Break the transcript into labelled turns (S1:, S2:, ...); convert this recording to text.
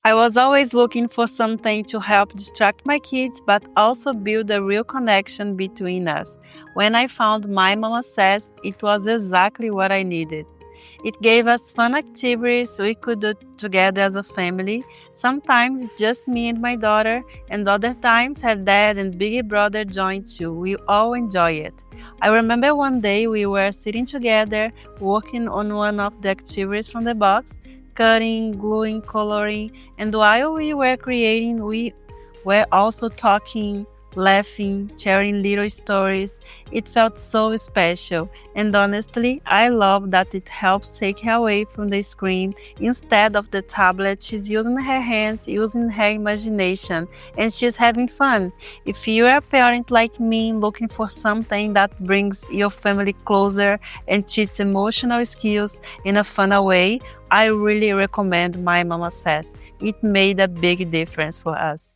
S1: I was always looking for something to help distract my kids, but also build a real connection between us. When I found My Mama Says, it was exactly what I needed. It gave us fun activities we could do together as a family. Sometimes just me and my daughter, and other times her dad and big brother joined too. We all enjoy it. I remember one day we were sitting together, working on one of the activities from the box, cutting, gluing, coloring, and while we were creating, we were also talking, laughing, sharing little stories. It felt so special, and honestly, I love that it helps take her away from the screen. Instead of the tablet, she's using her hands, using her imagination, and she's having fun. If you're a parent like me looking for something that brings your family closer and teaches emotional skills in a fun way, I really recommend My Mama Says. It made a big difference for us.